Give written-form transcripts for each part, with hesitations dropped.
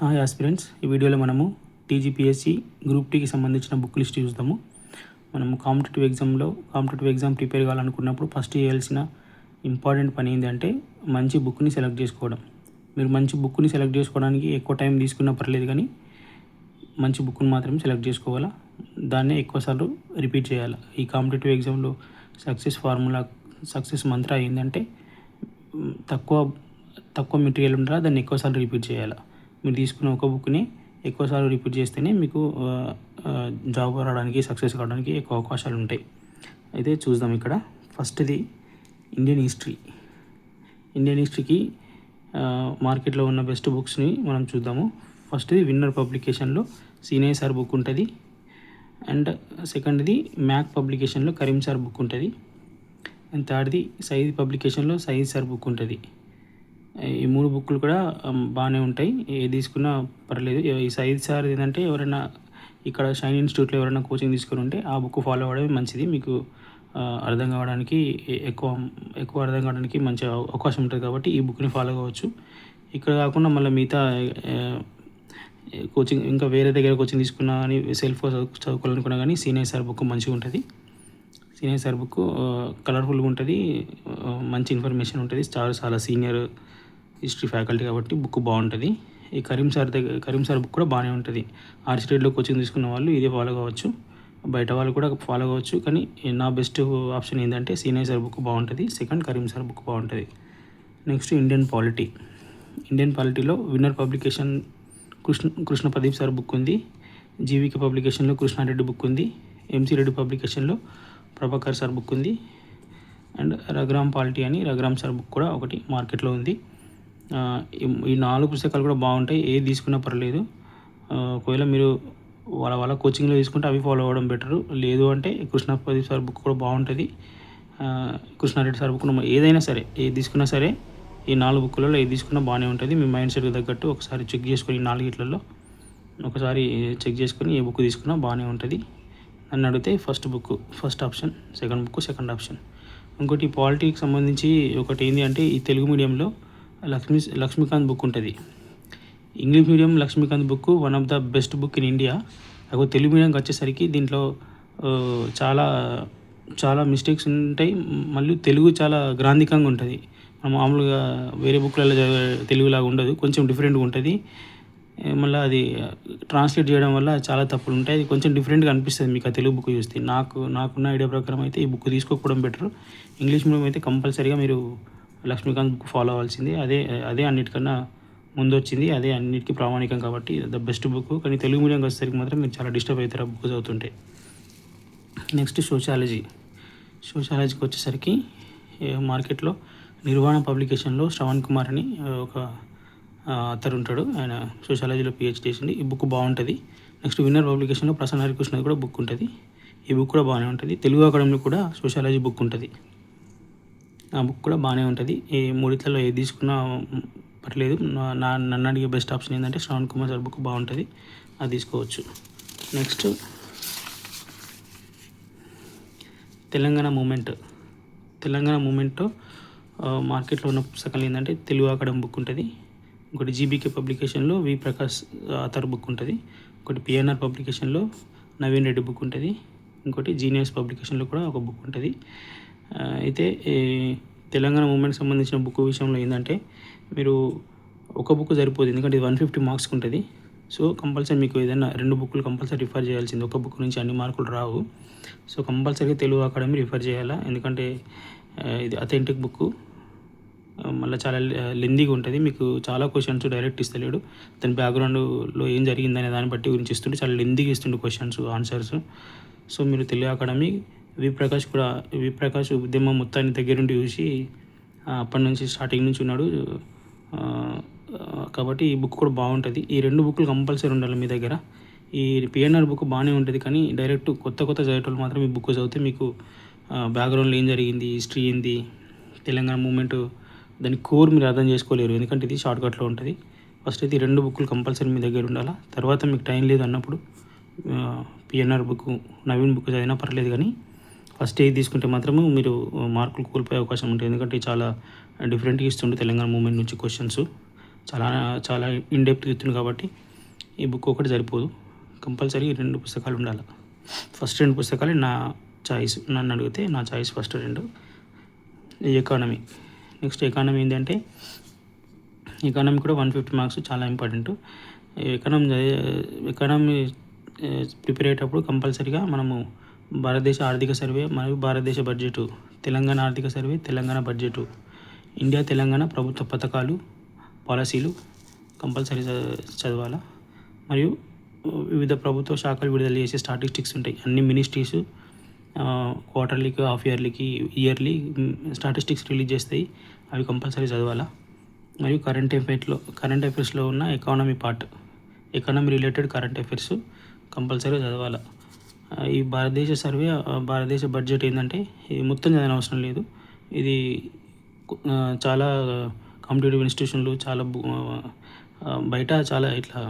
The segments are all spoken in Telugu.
హాయ్ ఆస్పిరెంట్స్, ఈ వీడియోలో మనము టీజీపీఎస్సీ గ్రూప్ టీకి సంబంధించిన బుక్ లిస్ట్ చూద్దాము. మనము కాంపిటేటివ్ ఎగ్జామ్ ప్రిపేర్ కావాలనుకున్నప్పుడు ఫస్ట్ చేయాల్సిన ఇంపార్టెంట్ పని ఏంటంటే మంచి బుక్ని సెలెక్ట్ చేసుకోవడం. మీరు మంచి బుక్ని సెలెక్ట్ చేసుకోవడానికి ఎక్కువ టైం తీసుకున్నా పర్లేదు, కానీ మంచి బుక్ని మాత్రమే సెలెక్ట్ చేసుకోవాలా. దాన్నే ఎక్కువసార్లు రిపీట్ చేయాలి. ఈ కాంపిటేటివ్ ఎగ్జామ్లో సక్సెస్ మంత్ర ఏంటంటే తక్కువ మెటీరియల్ ఉంటారా దాన్ని ఎక్కువసార్లు రిపీట్ చేయాలి. మీరు తీసుకున్న ఒక బుక్ని ఎక్కువసార్లు రిపీట్ చేస్తేనే మీకు జాబ్ రావడానికి, సక్సెస్ కావడానికి ఎక్కువ అవకాశాలు ఉంటాయి. అయితే చూద్దాం. ఇక్కడ ఫస్ట్ది ఇండియన్ హిస్టరీకి మార్కెట్లో ఉన్న బెస్ట్ బుక్స్ని మనం చూద్దాము. ఫస్ట్ది విన్నర్ పబ్లికేషన్లో సీనియర్ సార్ బుక్ ఉంటుంది. అండ్ సెకండ్ది మ్యాక్ పబ్లికేషన్లో కరీం సార్ బుక్ ఉంటుంది. అండ్ థర్డ్ది సయీద్ పబ్లికేషన్లో సయీద్ సార్ బుక్ ఉంటుంది. ఈ మూడు బుక్కులు కూడా బాగానే ఉంటాయి, ఏ తీసుకున్నా పర్లేదు. ఈ సయీద్ సార్ ఏంటంటే ఎవరైనా ఇక్కడ షైన్ ఇన్స్టిట్యూట్లో ఎవరైనా కోచింగ్ తీసుకుని ఉంటే ఆ బుక్ ఫాలో అవ్వడమే మంచిది. మీకు అర్థం కావడానికి ఎక్కువ అర్థం కావడానికి మంచి అవకాశం ఉంటుంది. కాబట్టి ఈ బుక్ని ఫాలో కావచ్చు. ఇక్కడ కాకుండా మళ్ళీ మిగతా కోచింగ్ ఇంకా వేరే దగ్గర కోచింగ్ తీసుకున్నా కానీ సెల్ఫ్గా చదువుకోవాలనుకున్నా కానీ సీనియర్ సార్ బుక్ మంచిగా ఉంటుంది. సీనియర్ సార్ బుక్ కలర్ఫుల్గా ఉంటుంది, మంచి ఇన్ఫర్మేషన్ ఉంటుంది. చాలా సీనియర్ హిస్టరీ ఫ్యాకల్టీ కాబట్టి బుక్ బాగుంటుంది. ఈ కరీం సార్ బుక్ కూడా బాగానే ఉంటుంది. ఆర్సిటెట్లో కోచింగ్ తీసుకున్న వాళ్ళు ఇదే ఫాలో కావచ్చు, బయట వాళ్ళు కూడా ఫాలో కావచ్చు. కానీ నా బెస్ట్ ఆప్షన్ ఏంటంటే సీనియర్ సార్ బుక్ బాగుంటుంది, సెకండ్ కరీం సార్ బుక్ బాగుంటుంది. నెక్స్ట్ ఇండియన్ పాలిటీలో Winner publication Krishna Pradeep sir book ఉంది. జీవికే పబ్లికేషన్లో కృష్ణారెడ్డి బుక్ ఉంది. ఎంసీ రెడ్డి పబ్లికేషన్లో ప్రభాకర్ సార్ బుక్ ఉంది. అండ్ రఘురామ్ పాలిటీ అని రఘురామ్ సార్ బుక్ కూడా ఒకటి మార్కెట్లో ఉంది. ఈ 4 పుస్తకాలు కూడా బాగుంటాయి, ఏది తీసుకున్నా పర్లేదు. ఒకవేళ మీరు వాళ్ళ కోచింగ్లో తీసుకుంటే అవి ఫాలో అవ్వడం బెటరు. లేదు అంటే కృష్ణ ప్రదీప్ సార్ బుక్ కూడా బాగుంటుంది, కృష్ణారెడ్డి సార్ బుక్ ఏదైనా సరే, ఏది తీసుకున్నా సరే ఈ 4 బుక్లలో ఏది తీసుకున్నా బాగానే ఉంటుంది. మీ మైండ్ సెట్కి తగ్గట్టు ఒకసారి చెక్ చేసుకొని 4 ఒకసారి చెక్ చేసుకొని ఏ బుక్ తీసుకున్నా బాగానే ఉంటుంది. నన్ను అడిగితే ఫస్ట్ ఆప్షన్, సెకండ్ ఆప్షన్. ఇంకోటి పాలిటిక్స్ సంబంధించి ఒకటి ఏంటి అంటే ఈ తెలుగు మీడియంలో లక్ష్మీకాంత్ బుక్ ఉంటుంది. English medium Lakshmikanth book one of the best book in India. అక్కడ తెలుగు మీడియంకి వచ్చేసరికి దీంట్లో చాలా మిస్టేక్స్ ఉంటాయి. మళ్ళీ తెలుగు చాలా గ్రాంధికంగా ఉంటుంది. మామూలుగా వేరే బుక్లలో తెలుగులాగా ఉండదు, కొంచెం డిఫరెంట్గా ఉంటుంది. మళ్ళీ అది ట్రాన్స్లేట్ చేయడం వల్ల చాలా తప్పులు ఉంటాయి. అది కొంచెం డిఫరెంట్గా అనిపిస్తుంది మీకు ఆ తెలుగు బుక్ చూస్తే. నాకున్న ఐడియా ప్రకారం అయితే ఈ బుక్ తీసుకోకపోవడం బెటర్. ఇంగ్లీష్ మీడియం అయితే కంపల్సరీగా మీరు లక్ష్మీకాంత్ బుక్ ఫాలో అవ్వాల్సింది. అదే అన్నిటికన్నా ముందు వచ్చింది, అదే అన్నిటికీ ప్రామాణికం కాబట్టి ద బెస్ట్ బుక్. కానీ తెలుగు మీడియంకి వచ్చేసరికి మాత్రం మీరు చాలా డిస్టర్బ్ అవుతారు ఆ బుక్ చదువుతుంటే. నెక్స్ట్ సోషాలజీకి వచ్చేసరికి మార్కెట్లో నిర్వాణ పబ్లికేషన్లో శ్రవణ్ కుమార్ అని ఒక అతను ఉంటాడు, ఆయన సోషాలజీలో పిహెచ్డి చేసింది. ఈ బుక్ బాగుంటుంది. నెక్స్ట్ విన్నర్ పబ్లికేషన్లో ప్రసన్న హరికృష్ణది కూడా బుక్ ఉంటుంది. ఈ బుక్ కూడా బాగానే ఉంటుంది. తెలుగు అకాడమీలో కూడా సోషాలజీ బుక్ ఉంటుంది, ఆ బుక్ కూడా బాగానే ఉంటుంది. ఈ మూడిట్లలో ఏది తీసుకున్నా పర్లేదు. నన్ను అడిగే బెస్ట్ ఆప్షన్ ఏంటంటే శ్రవణ్ కుమార్ సార్ బుక్ బాగుంటుంది, అది తీసుకోవచ్చు. నెక్స్ట్ తెలంగాణ మూమెంట్ మార్కెట్లో ఉన్న పుస్తకాలు ఏంటంటే తెలుగు అకాడమీ బుక్ ఉంటుంది. ఇంకోటి జీబీకే పబ్లికేషన్లో వి ప్రకాష్ ఆథర్ బుక్ ఉంటుంది. ఇంకోటి పిఎన్ఆర్ పబ్లికేషన్లో నవీన్ రెడ్డి బుక్ ఉంటుంది. ఇంకోటి జీనియస్ పబ్లికేషన్లో కూడా ఒక బుక్ ఉంటుంది. అయితే తెలంగాణ మూమెంట్కి సంబంధించిన బుక్ విషయంలో ఏంటంటే మీరు ఒక బుక్ సరిపోదు, ఎందుకంటే ఇది 150 మార్క్స్కి ఉంటుంది. సో కంపల్సరీ మీకు ఏదైనా 2 బుక్లు కంపల్సరీ రిఫర్ చేయాల్సింది. ఒక బుక్ నుంచి అన్ని మార్కులు రావు. సో కంపల్సరీగా తెలుగు అకాడమీ రిఫర్ చేయాలా, ఎందుకంటే ఇది అథెంటిక్ బుక్. మళ్ళీ చాలా లెందీగా ఉంటుంది, మీకు చాలా క్వశ్చన్స్ డైరెక్ట్ ఇస్తలేడు. దాని బ్యాక్గ్రౌండ్లో ఏం జరిగిందనే దాన్ని బట్టి గురించి ఇస్తుంటే చాలా లెందీగా ఇస్తుండే క్వశ్చన్స్, ఆన్సర్స్. సో మీరు తెలుగు అకాడమీ వి ప్రకాష్ ఉద్యమం మొత్తాన్ని దగ్గరుండి చూసి అప్పటి నుంచి స్టార్టింగ్ నుంచి ఉన్నాడు కాబట్టి ఈ బుక్ కూడా బాగుంటుంది. ఈ 2 బుక్లు కంపల్సరీ ఉండాలి మీ దగ్గర. ఈ పిఎన్ఆర్ బుక్ బాగానే ఉంటుంది, కానీ డైరెక్ట్ కొత్త చదివేటోళ్ళు మాత్రం ఈ బుక్ చదివితే మీకు బ్యాక్గ్రౌండ్లో ఏం జరిగింది, హిస్టరీ ఏంది, తెలంగాణ మూమెంట్ దాని కోర్ మీరు అర్థం చేసుకోలేరు, ఎందుకంటే ఇది షార్ట్కట్లో ఉంటుంది. ఫస్ట్ అయితే ఈ 2 బుక్లు కంపల్సరీ మీ దగ్గర ఉండాలా. తర్వాత మీకు టైం లేదు అన్నప్పుడు పిఎన్ఆర్ బుక్, నవీన్ బుక్ చదివినా పర్లేదు, కానీ ఫస్ట్ ఏది తీసుకుంటే మాత్రము మీరు మార్కులు కోల్పోయే అవకాశం ఉంటుంది. ఎందుకంటే చాలా డిఫరెంట్గా ఇస్తుండే తెలంగాణ మూమెంట్ నుంచి క్వశ్చన్స్. చాలా చాలా ఇన్ డెప్త్ ఇస్తుంది కాబట్టి ఈ బుక్ ఒకటి సరిపోదు, కంపల్సరీ 2 పుస్తకాలు ఉండాలి. ఫస్ట్ 2 పుస్తకాలు నా చాయిస్, నన్ను అడిగితే నా choice first 2. Economy. Next economy ఏంటంటే ఎకానమీ కూడా 150 మార్క్స్, చాలా ఇంపార్టెంట్. ఎకానమీ ప్రిపేర్ అయ్యేటప్పుడు కంపల్సరీగా మనము భారతదేశ ఆర్థిక సర్వే మరియు భారతదేశ బడ్జెట్, తెలంగాణ ఆర్థిక survey, Telangana budget, India Telangana ప్రభుత్వ పథకాలు, పాలసీలు కంపల్సరీ చదవాలా. మరియు వివిధ ప్రభుత్వ శాఖలు విడుదల చేసే స్టాటిస్టిక్స్ ఉంటాయి, అన్ని మినిస్ట్రీస్ క్వార్టర్లీకి, హాఫ్ ఇయర్లీ స్టాటిస్టిక్స్ రిలీజ్ చేస్తాయి, అవి కంపల్సరీ చదవాలా. మరియు కరెంట్ అఫైర్స్లో ఉన్న economy part, economy related current affairs compulsory చదవాలా. ఈ భారతదేశ సర్వే, భారతదేశ బడ్జెట్ ఏంటంటే ఇది మొత్తం చదవని అవసరం లేదు. ఇది చాలా కాంపిటేటివ్ ఇన్స్టిట్యూషన్లు, చాలా బయట చాలా ఇట్లా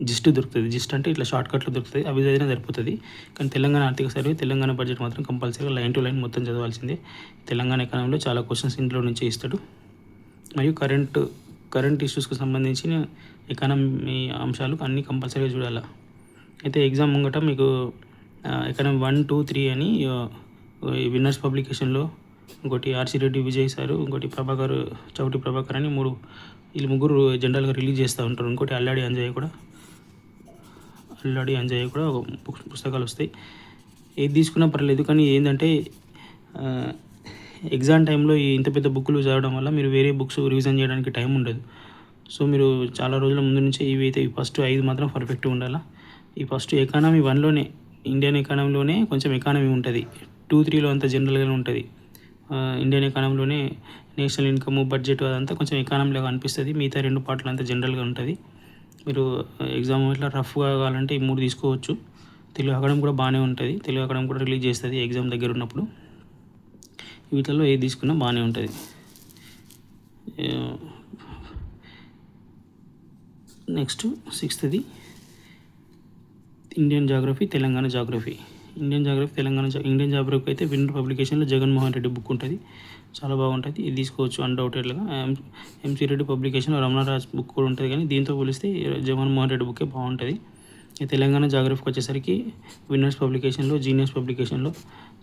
జిస్ట్ దొరుకుతుంది. జిస్ట్ అంటే ఇట్లా షార్ట్కట్లు దొరుకుతుంది, అవి చదివినా సరిపోతుంది. కానీ తెలంగాణ ఆర్థిక సర్వే, తెలంగాణ బడ్జెట్ మాత్రం కంపల్సరీగా లైన్ టు లైన్ మొత్తం చదవాల్సిందే. తెలంగాణ ఎకానమీలో చాలా క్వశ్చన్స్ ఇంట్లో నుంచి ఇస్తాడు. మరియు కరెంట్ ఇష్యూస్కి సంబంధించిన ఎకానమీ అంశాలు అన్నీ కంపల్సరీగా చూడాలి. అయితే ఎగ్జామ్ ముంగట మీకు ఎకానమీ 1, 2, 3 అని విన్నర్స్ పబ్లికేషన్లో, ఇంకోటి ఆర్సి రెడ్డి విజయ్ సారు, ఇంకోటి చౌటి ప్రభాకర్ అని వీళ్ళు ముగ్గురు జనరల్గా రిలీజ్ చేస్తూ ఉంటారు. ఇంకోటి అల్లాడి అంజయ్య కూడా పుస్తకాలు వస్తాయి. ఏది తీసుకున్నా పర్లేదు, కానీ ఏంటంటే ఎగ్జామ్ టైంలో ఇంత పెద్ద బుక్లు చదవడం వల్ల మీరు వేరే బుక్స్ రివిజన్ చేయడానికి టైం ఉండదు. సో మీరు చాలా రోజుల ముందు నుంచే ఇవి అయితే ఫస్ట్ 5 మాత్రం పర్ఫెక్ట్గా ఉండాలి. ఈ ఫస్ట్ ఎకానమీ 1లోనే, ఇండియన్ ఎకానమీలోనే కొంచెం ఎకానమీ ఉంటుంది, 2, 3లో అంతా జనరల్గానే ఉంటుంది. ఇండియన్ ఎకానమీలోనే నేషనల్ ఇన్కమ్, బడ్జెట్ అదంతా కొంచెం ఎకానమీలాగా అనిపిస్తుంది. మిగతా 2 పార్ట్లు అంతా జనరల్గా ఉంటుంది. మీరు ఎగ్జామ్ ఇట్లా రఫ్గా కావాలంటే ఈ 3 తీసుకోవచ్చు. తెలుగు అకాడమీ కూడా బాగానే ఉంటుంది, తెలుగు అకాడమీ కూడా రిలీజ్ చేస్తుంది ఎగ్జామ్ దగ్గర ఉన్నప్పుడు. వీటిలో ఏది తీసుకున్నా బాగానే ఉంటుంది. Next 6th Indian geography, Telangana geography. Indian geography అయితే విన్నర్ పబ్లికేషన్లో జగన్మోహన్ రెడ్డి బుక్ ఉంటుంది, చాలా బాగుంటుంది. ఇది తీసుకోవచ్చు అన్డౌటెడ్గా. ఎంసీ రెడ్డి పబ్లికేషన్లో రమణరాజ్ బుక్ కూడా ఉంటుంది, కానీ దీంతో పోలిస్తే జగన్మోహన్ రెడ్డి బుక్కే బాగుంటుంది. తెలంగాణ జాగ్రఫీకి వచ్చేసరికి విన్నర్స్ పబ్లికేషన్లో, జీనియస్ పబ్లికేషన్లో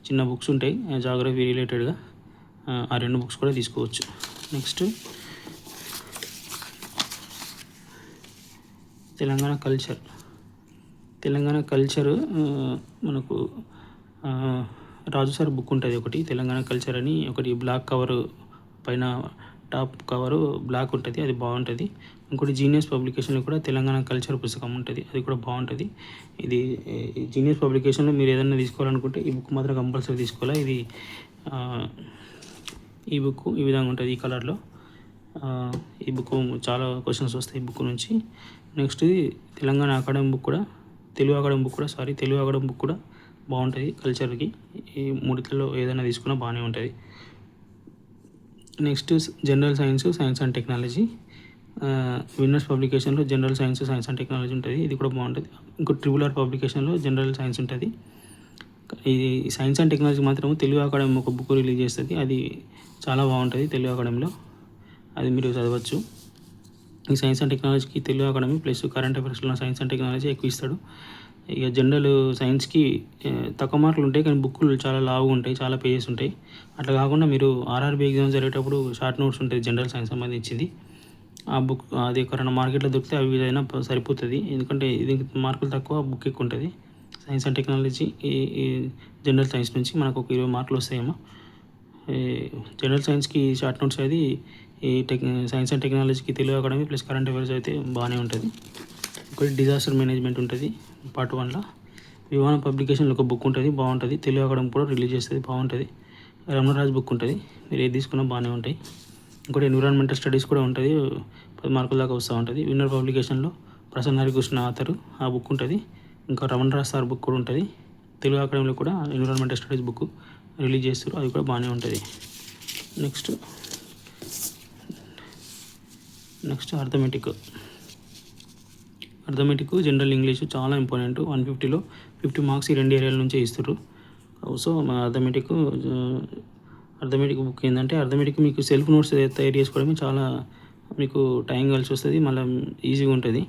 చిన్న బుక్స్ ఉంటాయి జాగ్రఫీ రిలేటెడ్గా, ఆ 2 బుక్స్ కూడా తీసుకోవచ్చు. నెక్స్ట్ తెలంగాణ కల్చర్ మనకు రాజు సార్ బుక్ ఉంటుంది ఒకటి, తెలంగాణ కల్చర్ అని. ఒకటి బ్లాక్ కవర్ పైన, టాప్ కవరు బ్లాక్ ఉంటుంది, అది బాగుంటుంది. ఇంకోటి జీనియస్ పబ్లికేషన్లో కూడా తెలంగాణ కల్చర్ పుస్తకం ఉంటుంది, అది కూడా బాగుంటుంది. ఇది జీనియస్ పబ్లికేషన్లో మీరు ఏదైనా తీసుకోవాలనుకుంటే ఈ బుక్ మాత్రం కంపల్సరీ తీసుకోవాలి. ఇది ఈ బుక్ ఈ విధంగా ఉంటుంది, ఈ కలర్లో. ఈ బుక్ చాలా క్వశ్చన్స్ వస్తాయి ఈ బుక్ నుంచి. నెక్స్ట్ తెలంగాణ అకాడమీ బుక్ కూడా, తెలుగు అకాడమీ బుక్ కూడా బాగుంటుంది కల్చర్కి. ఈ 3లో ఏదైనా తీసుకున్నా బాగానే ఉంటుంది. Next general science and technology. Winners పబ్లికేషన్లో జనరల్ సైన్స్ అండ్ టెక్నాలజీ ఉంటుంది, ఇది కూడా బాగుంటుంది. ఇంకో RRR పబ్లికేషన్లో జనరల్ సైన్స్ ఉంటుంది. ఈ సైన్స్ అండ్ టెక్నాలజీ మాత్రం తెలుగు అకాడమీ ఒక బుక్ రిలీజ్ చేస్తుంది, అది చాలా బాగుంటుంది తెలుగు అకాడమీలో, అది మీరు చదవచ్చు. ఈ సైన్స్ అండ్ టెక్నాలజీకి తెలుగు అకాడమీ ప్లస్ కరెంట్ అఫైర్స్లో సైన్స్ అండ్ టెక్నాలజీ ఎక్కువ ఇస్తాడు. ఇక జనరల్ సైన్స్కి తక్కువ మార్కులు ఉంటాయి, కానీ బుక్కులు చాలా లావుగా ఉంటాయి, చాలా పేజెస్ ఉంటాయి. అట్లా కాకుండా మీరు ఆర్ఆర్బీ ఎగ్జామ్స్ జరిగేటప్పుడు షార్ట్ నోట్స్ ఉంటుంది జనరల్ సైన్స్ సంబంధించింది, ఆ బుక్ అది ఎక్కడైనా మార్కెట్లో దొరికితే అవి ఏదైనా సరిపోతుంది. ఎందుకంటే ఇది మార్కులు తక్కువ, బుక్ ఎక్కువ ఉంటుంది. సైన్స్ అండ్ టెక్నాలజీ ఈ జనరల్ సైన్స్ నుంచి మనకు ఒక 20 మార్కులు వస్తాయేమో. జనరల్ సైన్స్కి షార్ట్ నోట్స్ అది, ఈ సైన్స్ అండ్ టెక్నాలజీకి Telugu academy plus current affairs అయితే బాగానే ఉంటుంది. ఒకటి డిజాస్టర్ మేనేజ్మెంట్ ఉంటుంది పార్ట్ 1లో. విమాన పబ్లికేషన్లో ఒక బుక్ ఉంటుంది, బాగుంటుంది. తెలుగు అకాడమీ కూడా రిలీజ్ చేస్తుంది, బాగుంటుంది. రమణరాజ్ బుక్ ఉంటుంది, మీరు ఏది తీసుకున్నా బాగానే ఉంటాయి. ఇంకోటి ఎన్విరాన్మెంటల్ స్టడీస్ కూడా ఉంటుంది, 10 మార్కుల దాకా వస్తూ ఉంటుంది. విన్నర్ పబ్లికేషన్లో ప్రసన్న హరికృష్ణ ఆథరు, ఆ బుక్ ఉంటుంది. ఇంకా రమణరాజ్ సార్ బుక్ కూడా ఉంటుంది. తెలుగు అకాడమీలో కూడా ఎన్విరాన్మెంటల్ స్టడీస్ బుక్ రిలీజ్ చేస్తారు, అది కూడా బాగానే ఉంటుంది. నెక్స్ట్ అర్థమెటిక్ జనరల్ ఇంగ్లీష్ చాలా ఇంపార్టెంట్. 150లో 50 మార్క్స్ ఈ 2 ఏరియాల నుంచే ఇస్తారు. సో అర్థమెటిక్ బుక్ ఏంటంటే, అర్థమెటిక్ మీకు సెల్ఫ్ నోట్స్ తయారు చేసుకోవడమే చాలా మీకు టైం కలిసి వస్తుంది, మళ్ళీ ఈజీగా ఉంటుంది.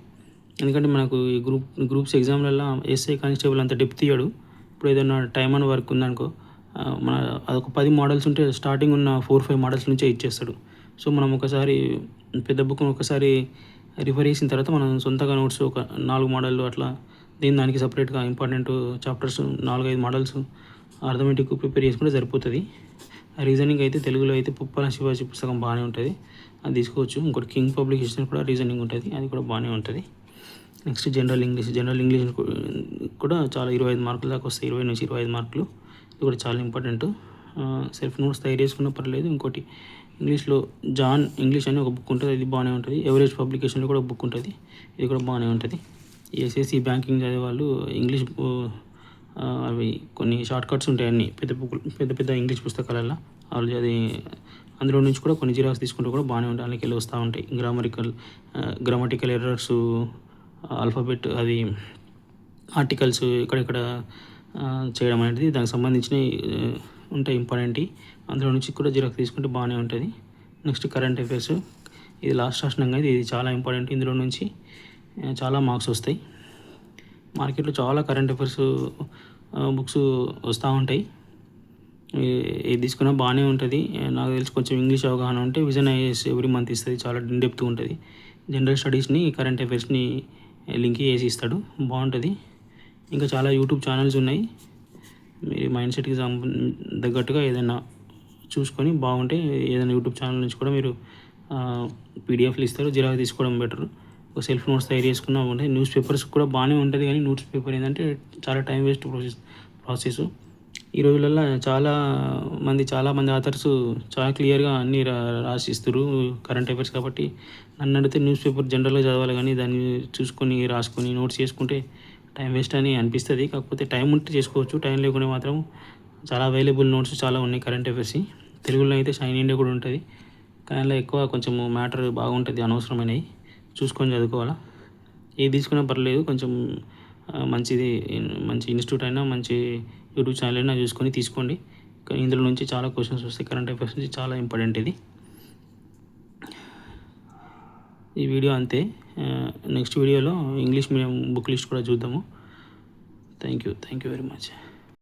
ఎందుకంటే మనకు ఈ గ్రూప్స్ ఎగ్జామ్లలో ఎస్ఐ కానిస్టేబుల్ అంత డెప్త్ ఇయ్యడు. ఇప్పుడు ఏదైనా టైమ్ అండ్ వర్క్ ఉందనుకో, మన అదొక 10 మోడల్స్ ఉంటే స్టార్టింగ్ ఉన్న 4-5 మోడల్స్ నుంచే ఇచ్చేస్తాడు. సో మనం ఒకసారి పెద్ద బుక్ను ఒకసారి రిఫర్ చేసిన తర్వాత మనం సొంతగా నోట్స్ ఒక 4 మోడళ్ళు అట్లా దానికి సపరేట్గా important chapters 4-5 models arithmetic prepare చేసుకుంటే సరిపోతుంది. రీజనింగ్ అయితే తెలుగులో అయితే పుప్పాల శివాజీ పుస్తకం బాగానే ఉంటుంది, అది తీసుకోవచ్చు. ఇంకోటి కింగ్ పబ్లికేషన్ కూడా రీజనింగ్ ఉంటుంది, అది కూడా బాగానే ఉంటుంది. నెక్స్ట్ జనరల్ ఇంగ్లీష్ కూడా చాలా 25 మార్కుల దాకా వస్తాయి, 20 నుంచి 25 మార్కులు. ఇది కూడా చాలా ఇంపార్టెంట్. సెల్ఫ్ నోట్స్ తయారు చేసుకున్నా పర్లేదు. ఇంకోటి ఇంగ్లీష్లో జాన్ ఇంగ్లీష్ అని ఒక బుక్ ఉంటుంది, ఇది బాగానే ఉంటుంది. ఎవరేజ్ పబ్లికేషన్లో కూడా ఒక బుక్ ఉంటుంది, ఇది కూడా బాగానే ఉంటుంది. ఎస్ఎస్సి బ్యాంకింగ్ చదివే వాళ్ళు ఇంగ్లీష్ అవి కొన్ని షార్ట్ కట్స్ ఉంటాయి, అన్ని పెద్ద పెద్ద ఇంగ్లీష్ పుస్తకాలలో వాళ్ళు అది అందులో నుంచి కూడా కొన్ని జిరాక్స్ తీసుకుంటే కూడా బాగానే ఉంటాయి. అందులోకి వెళ్ళి వస్తూ ఉంటాయి గ్రామటికల్ ఎర్రర్స్, ఆల్ఫాబెట్ అది ఆర్టికల్స్ ఇక్కడెక్కడ చేయడం అనేది దానికి సంబంధించినవి ఉంటాయి ఇంపార్టెంట్. అందులో నుంచి కూడా జిరాక్స్ తీసుకుంటే బాగానే ఉంటుంది. నెక్స్ట్ కరెంట్ అఫైర్స్, ఇది లాస్ట్ రాసినాక ఇది చాలా ఇంపార్టెంట్. ఇందులో నుంచి చాలా మార్క్స్ వస్తాయి. మార్కెట్లో చాలా కరెంట్ అఫైర్స్ బుక్స్ వస్తూ ఉంటాయి, ఇది తీసుకున్నా బాగానే ఉంటుంది. నాకు తెలిసి కొంచెం ఇంగ్లీష్ అవగాహన ఉంటే విజన్ ఐఏఎస్ ఎవ్రీ మంత్ ఇస్తుంది, చాలా ఇన్డెప్త్ ఉంటుంది. జనరల్ స్టడీస్ని కరెంట్ అఫైర్స్ని లింక్ చేసి ఇస్తాడు, బాగుంటుంది. ఇంకా చాలా యూట్యూబ్ ఛానల్స్ ఉన్నాయి, మీరు మైండ్ సెట్కి తగ్గట్టుగా ఏదైనా చూసుకొని బాగుంటే ఏదైనా యూట్యూబ్ ఛానల్ నుంచి కూడా మీరు పీడిఎఫ్లు ఇస్తారు, జిరాక్స్ తీసుకోవడం బెటర్. ఒక సెల్ఫ్ నోట్స్ తయారు చేసుకున్నా ఉంటాయి. న్యూస్ పేపర్స్ కూడా బాగానే ఉంటుంది, కానీ న్యూస్ పేపర్ ఏంటంటే చాలా టైం వేస్ట్ ప్రాసెస్. ఈ రోజులలో చాలామంది ఆథర్స్ చాలా క్లియర్గా అన్నీ రాసిస్తారు కరెంట్ అఫైర్స్. కాబట్టి నన్ను అడిగితే న్యూస్ పేపర్ జనరల్గా చదవాలి, కానీ దాన్ని చూసుకొని రాసుకొని నోట్స్ చేసుకుంటే టైం వేస్ట్ అని అనిపిస్తుంది. కాకపోతే టైం ఉంటే చేసుకోవచ్చు, టైం లేకుండా మాత్రం చాలా అవైలబుల్ నోట్స్ చాలా ఉన్నాయి కరెంట్ అఫైర్స్. తెలుగులో అయితే షైన్ ఇండియా కూడా ఉంటుంది, కానీ అందులో ఎక్కువ కొంచెం మ్యాటర్ బాగుంటుంది, అనవసరమైనవి చూసుకొని చదువుకోవాలా. ఏది తీసుకున్నా పర్లేదు, కొంచెం మంచి ఇన్స్టిట్యూట్ అయినా మంచి యూట్యూబ్ ఛానల్ అయినా చూసుకొని తీసుకోండి. ఇందులో నుంచి చాలా క్వశ్చన్స్ వస్తాయి, కరెంట్ అఫైర్స్ నుంచి చాలా ఇంపార్టెంట్ ఇది. ఈ వీడియో అంతే. నెక్స్ట్ వీడియోలో ఇంగ్లీష్ మీడియం బుక్ లిస్ట్ కూడా చూద్దాము. Thank you very much.